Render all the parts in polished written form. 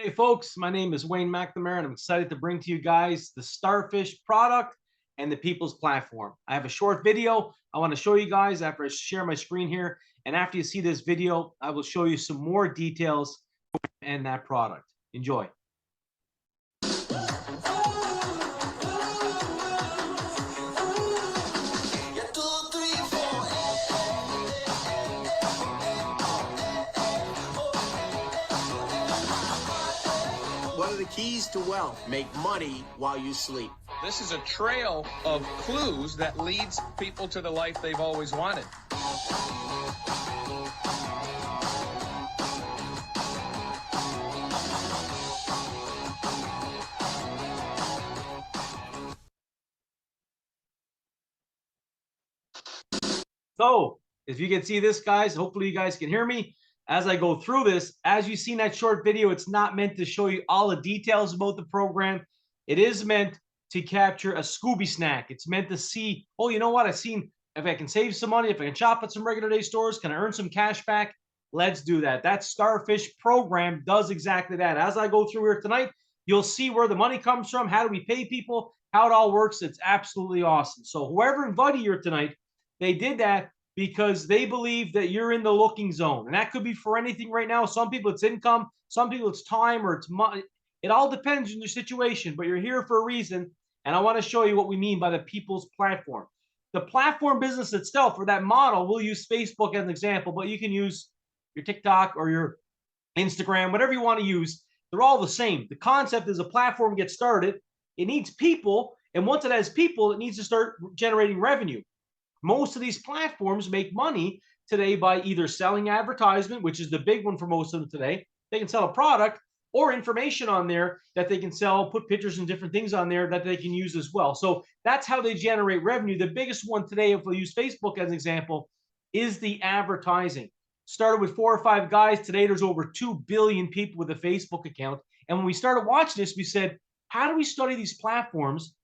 Hey folks, my name is Wayne McNamara and I'm excited to bring to you guys the Starfish product and the People's Platform. I have a short video I want to show you guys after I share my screen here. And after you see this video, I will show you some more details and that product. Enjoy. One of the keys to wealth: make money while you sleep. This is a trail of clues that leads people to the life they've always wanted. So, if you can see this, guys, hopefully you guys can hear me as I go through this. As you see in that short video, it's not meant to show you all the details about the program. It is meant to capture a Scooby snack. It's meant to see, oh, you know what? I've seen if I can save some money, if I can shop at some regular day stores, can I earn some cash back? Let's do that. That Starfish program does exactly that. As I go through here tonight, you'll see where the money comes from. How do we pay people? How it all works. It's absolutely awesome. So whoever invited you here tonight, they did that because they believe that you're in the looking zone. And that could be for anything right now. Some people it's income, some people it's time, or it's money. It all depends on your situation, but you're here for a reason. And I want to show you what we mean by the People's Platform. The platform business itself, or that model, we'll use Facebook as an example, but you can use your TikTok or your Instagram, whatever you want to use. They're all the same. The concept is a platform gets started. It needs people. And once it has people, it needs to start generating revenue. Most of these platforms make money today by either selling advertisement, which is the big one for most of them today. They can sell a product or information on there that they can sell, put pictures and different things on there that they can use as well. So that's how they generate revenue. The biggest one today, if we use Facebook as an example, is the advertising. Started with 4 or 5 guys. Today, there's over 2 billion people with a Facebook account. And when we started watching this, we said, how do we study these platforms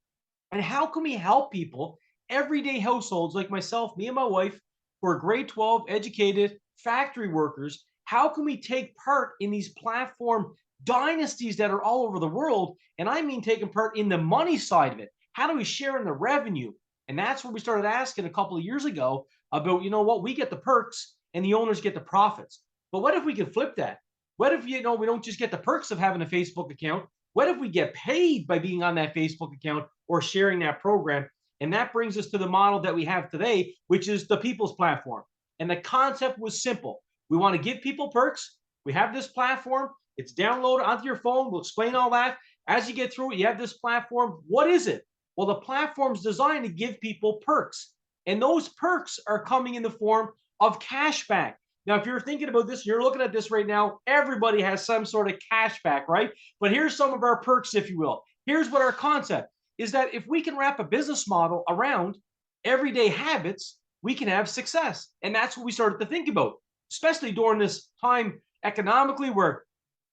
and how can we help people, everyday households like myself, me and my wife, who are grade 12, educated, factory workers? How can we take part in these platform dynasties that are all over the world? And I mean taking part in the money side of it. How do we share in the revenue? And that's what we started asking a couple of years ago about, you know what, we get the perks and the owners get the profits. But what if we can flip that? What if, we don't just get the perks of having a Facebook account? What if we get paid by being on that Facebook account or sharing that program? And that brings us to the model that we have today, which is the People's Platform. And the concept was simple. We want to give people perks. We have this platform. It's downloaded onto your phone. We'll explain all that. As you get through it, you have this platform. What is it? Well, the platform's designed to give people perks. And those perks are coming in the form of cash back. Now, if you're thinking about this, you're looking at this right now, everybody has some sort of cash back, right? But here's some of our perks, if you will. Here's what our concept is: that if we can wrap a business model around everyday habits, we can have success. And that's what we started to think about, especially during this time economically where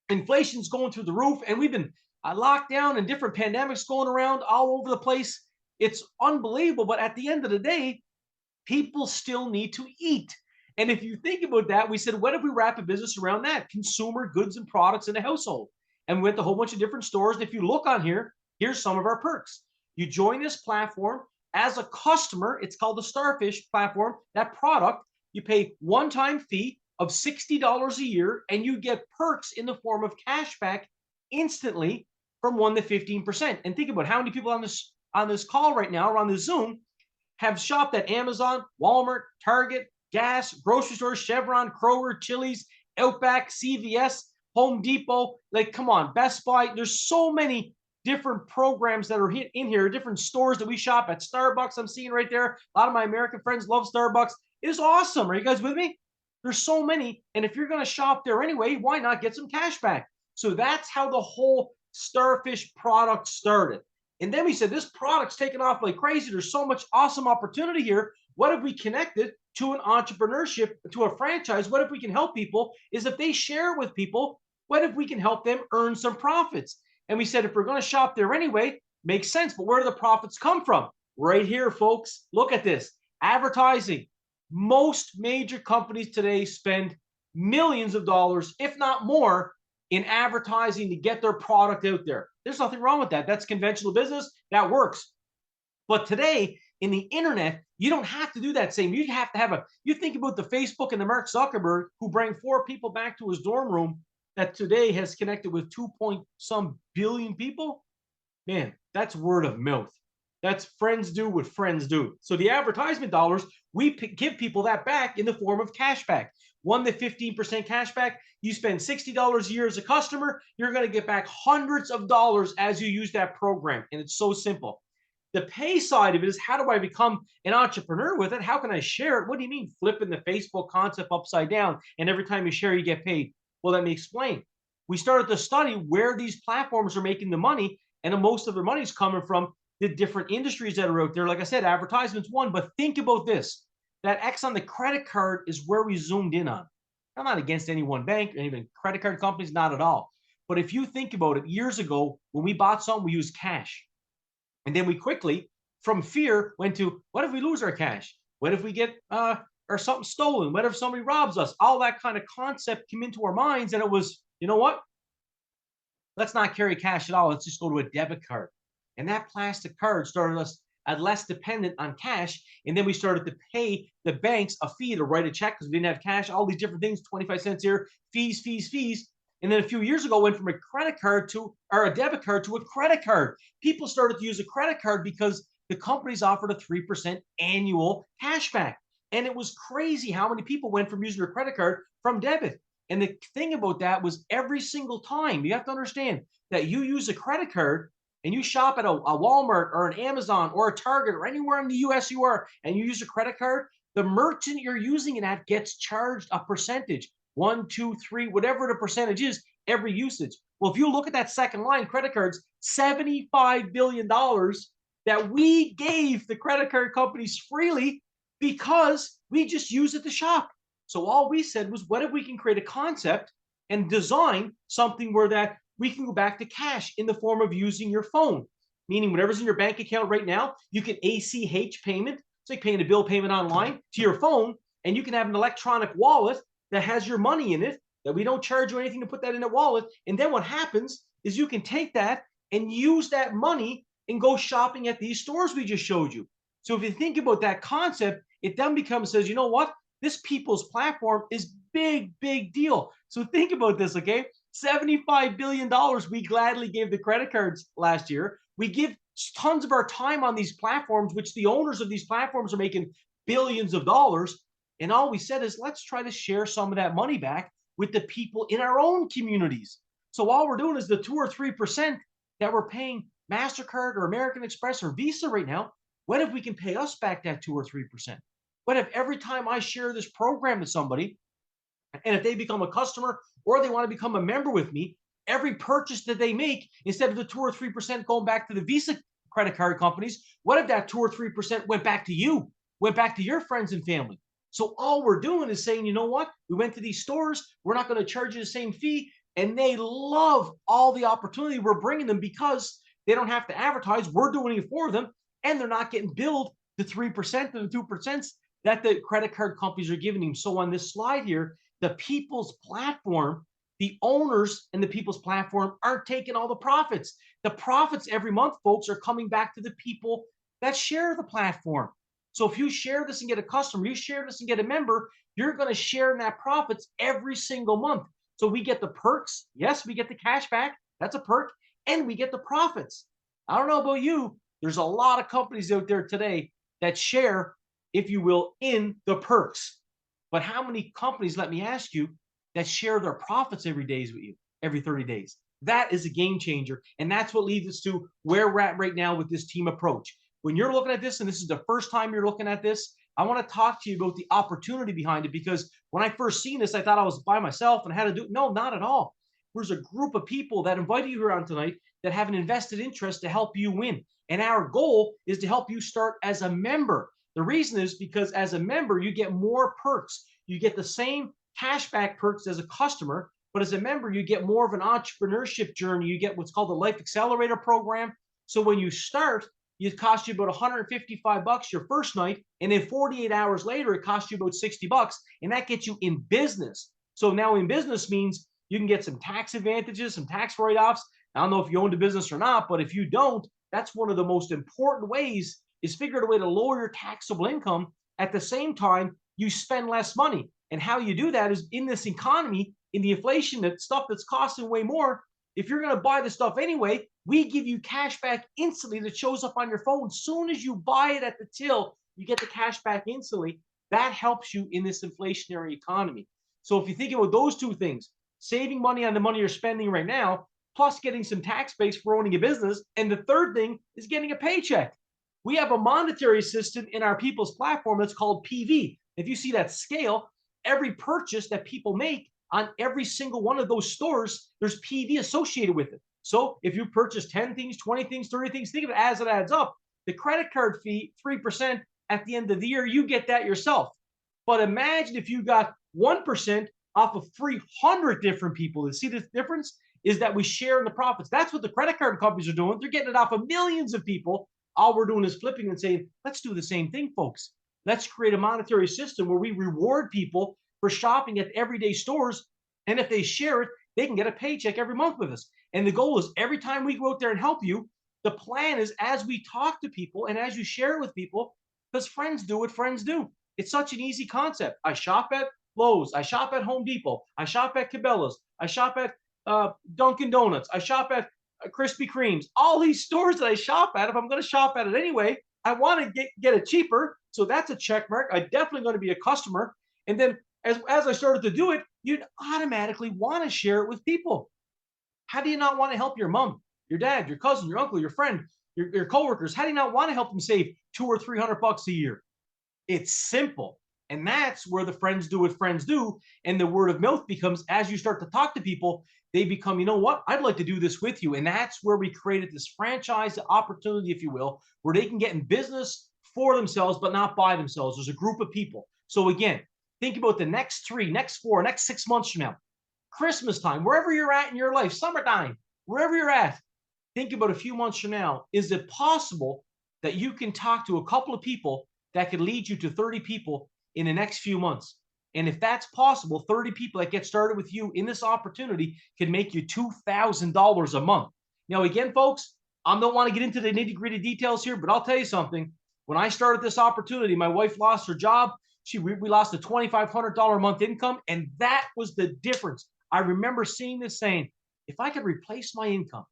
inflation's going through the roof and we've been locked down and different pandemics going around all over the place. It's unbelievable. But at the end of the day, people still need to eat. And if you think about that, we said, what if we wrap a business around that? Consumer goods and products in the household. And we went to a whole bunch of different stores. And if you look on here, here's some of our perks. You join this platform as a customer. It's called the Starfish platform. That product, you pay one-time fee of $60 a year, and you get perks in the form of cash back instantly from 1 to 15%. And think about how many people on this call right now or on the Zoom have shopped at Amazon, Walmart, Target, gas, grocery stores, Chevron, Kroger, Chili's, Outback, CVS, Home Depot. Like, come on, Best Buy. There's so many different programs that are in here, different stores that we shop at. Starbucks, I'm seeing right there. A lot of my American friends love Starbucks. It is awesome. Are you guys with me? There's so many. And if you're going to shop there anyway, why not get some cash back? So that's how the whole Starfish product started. And then we said, this product's taken off like crazy. There's so much awesome opportunity here. What if we connected to an entrepreneurship, to a franchise? What if we can help people? Is if they share with people, what if we can help them earn some profits? And we said, if we're going to shop there anyway, makes sense. But where do the profits come from? Right here, folks. Look at this. Advertising. Most major companies today spend millions of dollars, if not more, in advertising to get their product out there. There's nothing wrong with that. That's conventional business. That works. But today, in the internet, you don't have to do that same. You have to have you think about the Facebook and the Mark Zuckerberg who bring 4 people back to his dorm room that today has connected with 2 point some billion people. Man, that's word of mouth. That's friends do what friends do. So the advertisement dollars, we give people that back in the form of cash back. 1 to 15% cash back. You spend $60 a year as a customer, you're going to get back hundreds of dollars as you use that program. And it's so simple. The pay side of it is, how do I become an entrepreneur with it? How can I share it? What do you mean flipping the Facebook concept upside down and every time you share, you get paid? Well, let me explain. We started to study where these platforms are making the money, and most of their money is coming from the different industries that are out there. Like I said, advertisements one, but think about this. That X on the credit card is where we zoomed in on. I'm not against any one bank or even credit card companies, not at all. But if you think about it, years ago, when we bought something, we used cash. And then we quickly, from fear, went to, what if we lose our cash? What if we get or something stolen? What if somebody robs us? All that kind of concept came into our minds, and it was, you know what? Let's not carry cash at all. Let's just go to a debit card. And that plastic card started us at less dependent on cash. And then we started to pay the banks a fee to write a check because we didn't have cash, all these different things, 25 cents here, fees, fees, fees. And then a few years ago, went from a credit card to, or a debit card to a credit card. People started to use a credit card because the companies offered a 3% annual cashback. And it was crazy how many people went from using their credit card from debit. And the thing about that was, every single time, you have to understand that you use a credit card and you shop at a Walmart or an Amazon or a Target or anywhere in the US you are, and you use a credit card, the merchant you're using it at gets charged a percentage, 1, 2, 3, whatever the percentage is, every usage. Well, if you look at that second line, credit cards, $75 billion that we gave the credit card companies freely because we just use it to shop. So all we said was, what if we can create a concept and design something where that we can go back to cash in the form of using your phone, meaning whatever's in your bank account right now, you can ACH payment. It's like paying a bill payment online to your phone, and you can have an electronic wallet that has your money in it, that we don't charge you anything to put that in a wallet. And then what happens is you can take that and use that money and go shopping at these stores we just showed you. So if you think about that concept, it then becomes, says, you know what? This people's platform is big, big deal. So think about this, okay? $75 billion we gladly gave the credit cards last year. We give tons of our time on these platforms, which the owners of these platforms are making billions of dollars. And all we said is, let's try to share some of that money back with the people in our own communities. So all we're doing is the 2 or 3% that we're paying MasterCard or American Express or Visa right now. What if we can pay us back that 2 or 3%? What if every time I share this program to somebody, and if they become a customer or they want to become a member with me, every purchase that they make, instead of the 2 or 3% going back to the Visa credit card companies, what if that 2 or 3% went back to you, went back to your friends and family? So all we're doing is saying, you know what? We went to these stores. We're not going to charge you the same fee. And they love all the opportunity we're bringing them because they don't have to advertise. We're doing it for them. And they're not getting billed the 3% and the 2% that the credit card companies are giving them. So on this slide here, the people's platform, the owners and the people's platform aren't taking all the profits. The profits every month, folks, are coming back to the people that share the platform. So if you share this and get a customer, you share this and get a member, you're going to share in that profits every single month. So we get the perks. Yes, we get the cash back. That's a perk. And we get the profits. I don't know about you. There's a lot of companies out there today that share, if you will, in the perks. But how many companies, let me ask you, that share their profits every day with you, every 30 days? That is a game changer. And that's what leads us to where we're at right now with this team approach. When you're looking at this, and this is the first time you're looking at this, I want to talk to you about the opportunity behind it, because when I first seen this, I thought I was by myself and had to do it. No, not at all. There's a group of people that invited you around tonight that have an invested interest to help you win. And our goal is to help you start as a member. The reason is because as a member, you get more perks. You get the same cashback perks as a customer, but as a member, you get more of an entrepreneurship journey. You get what's called the Life Accelerator program. So when you start, it costs you about $155 your first night, and then 48 hours later, it costs you about $60, and that gets you in business. So now in business means You can get some tax advantages, some tax write-offs. I don't know if you own a business or not, but if you don't, that's one of the most important ways is figure out a way to lower your taxable income. At the same time, you spend less money. And how you do that is in this economy, in the inflation, that stuff that's costing way more. If you're going to buy the stuff anyway, we give you cash back instantly that shows up on your phone. As soon as you buy it at the till, you get the cash back instantly. That helps you in this inflationary economy. So if you think about those two things, saving money on the money you're spending right now, plus getting some tax base for owning a business. And the third thing is getting a paycheck. We have a monetary system in our people's platform that's called PV. If you see that scale, every purchase that people make on every single one of those stores, there's PV associated with it. So if you purchase 10 things, 20 things, 30 things, think of it as it adds up. The credit card fee, 3% at the end of the year, you get that yourself. But imagine if you got 1% off of 300 different people. You see the difference is that we share in the profits. That's what the credit card companies are doing. They're getting it off of millions of people. All we're doing is flipping and saying, let's do the same thing, folks. Let's create a monetary system where we reward people for shopping at everyday stores. And if they share it, they can get a paycheck every month with us. And the goal is every time we go out there and help you, the plan is as we talk to people and as you share it with people, because friends do what friends do. It's such an easy concept. I shop at Lowe's. I shop at Home Depot. I shop at Cabela's. I shop at Dunkin' Donuts. I shop at Krispy Kremes. All these stores that I shop at, if I'm going to shop at it anyway, I want to get it cheaper. So that's a check mark. I'm definitely going to be a customer. And then as I started to do it, you'd automatically want to share it with people. How do you not want to help your mom, your dad, your cousin, your uncle, your friend, your coworkers? How do you not want to help them save $200 or $300 a year? It's simple. And that's where the friends do what friends do. And the word of mouth becomes, as you start to talk to people, they become, you know what, I'd like to do this with you. And that's where we created this franchise opportunity, if you will, where they can get in business for themselves, but not by themselves. There's a group of people. So again, think about the next 3, next 4, next 6 months from now, Christmas time, wherever you're at in your life, summertime, wherever you're at, think about a few months from now. Is it possible that you can talk to a couple of people that could lead you to 30 people in the next few months? And if that's possible, 30 people that get started with you in this opportunity can make you $2,000 a month. Now, again, folks, I don't want to get into the nitty-gritty details here, but I'll tell you something. When I started this opportunity, my wife lost her job. We lost a $2,500 a month income, and that was the difference. I remember seeing this saying, if I could replace my income,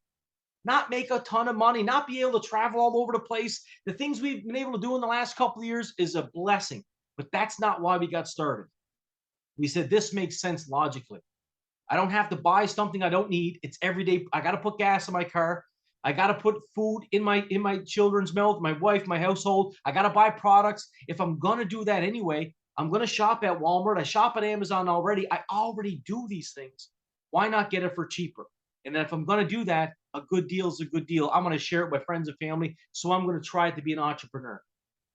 not make a ton of money, not be able to travel all over the place, the things we've been able to do in the last couple of years is a blessing. But that's not why we got started. We said this makes sense logically. I don't have to buy something I don't need. It's every day. I got to put gas in my car. I got to put food in my children's mouth, my wife, my household. I got to buy products. If I'm going to do that anyway, I'm going to shop at Walmart. I shop at Amazon already. I already do these things. Why not get it for cheaper? And then if I'm going to do that, a good deal is a good deal. I'm going to share it with friends and family. So I'm going to try to be an entrepreneur.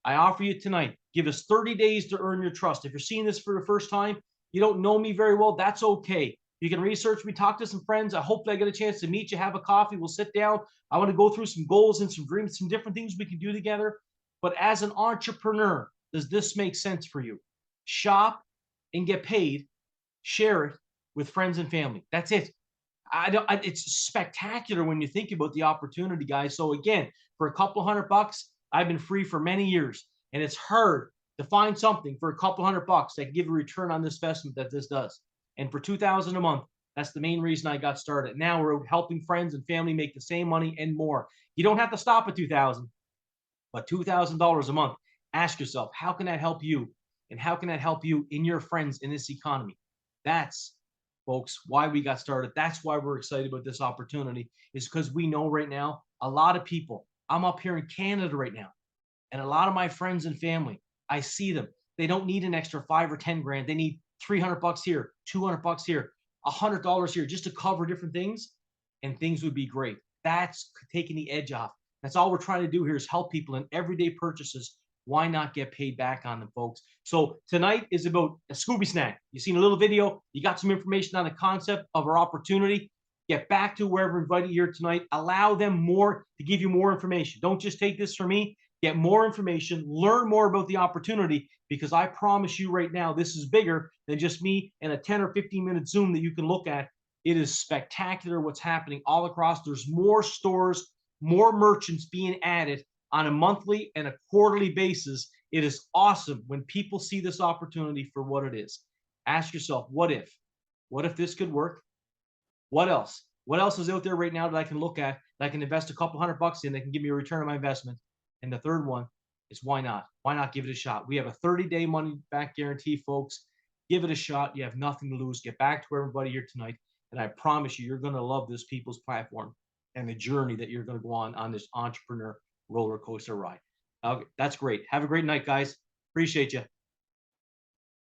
I offer you tonight, give us 30 days to earn your trust. If you're seeing this for the first time, you don't know me very well, that's okay. You can research me, talk to some friends. I hope I get a chance to meet you, have a coffee. We'll sit down. I want to go through some goals and some dreams, some different things we can do together. But as an entrepreneur, does this make sense for you? Shop and get paid, share it with friends and family. That's it. It's spectacular when you think about the opportunity, guys. So again, for a couple $100, I've been free for many years, and it's hard to find something for a couple $100 that can give a return on this investment that this does. And for $2,000 a month, that's the main reason I got started. Now we're helping friends and family make the same money and more. You don't have to stop at $2,000, but $2,000 a month. Ask yourself, how can that help you? And how can that help you in your friends in this economy? That's, folks, why we got started. That's why we're excited about this opportunity, is because we know right now a lot of people. I'm up here in Canada right now, and a lot of my friends and family, I see them. They don't need an extra 5 or 10 grand. They need $300 here, $200 here, $100 here, just to cover different things, and things would be great. That's taking the edge off. That's all we're trying to do here is help people in everyday purchases. Why not get paid back on them, folks? So tonight is about a Scooby Snack. You've seen a little video. You got some information on the concept of our opportunity. Get back to wherever invited here tonight. Allow them more to give you more information. Don't just take this from me. Get more information. Learn more about the opportunity, because I promise you right now, this is bigger than just me and a 10 or 15-minute Zoom that you can look at. It is spectacular what's happening all across. There's more stores, more merchants being added on a monthly and a quarterly basis. It is awesome when people see this opportunity for what it is. Ask yourself, what if? What if this could work? What else? What else is out there right now that I can look at, that I can invest a couple $100 in, that can give me a return on my investment? And the third one is why not? Why not give it a shot? We have a 30-day money back guarantee, folks. Give it a shot. You have nothing to lose. Get back to everybody here tonight. And I promise you, you're going to love this People's Platform and the journey that you're going to go on this entrepreneur roller coaster ride. Okay, that's great. Have a great night, guys. Appreciate you.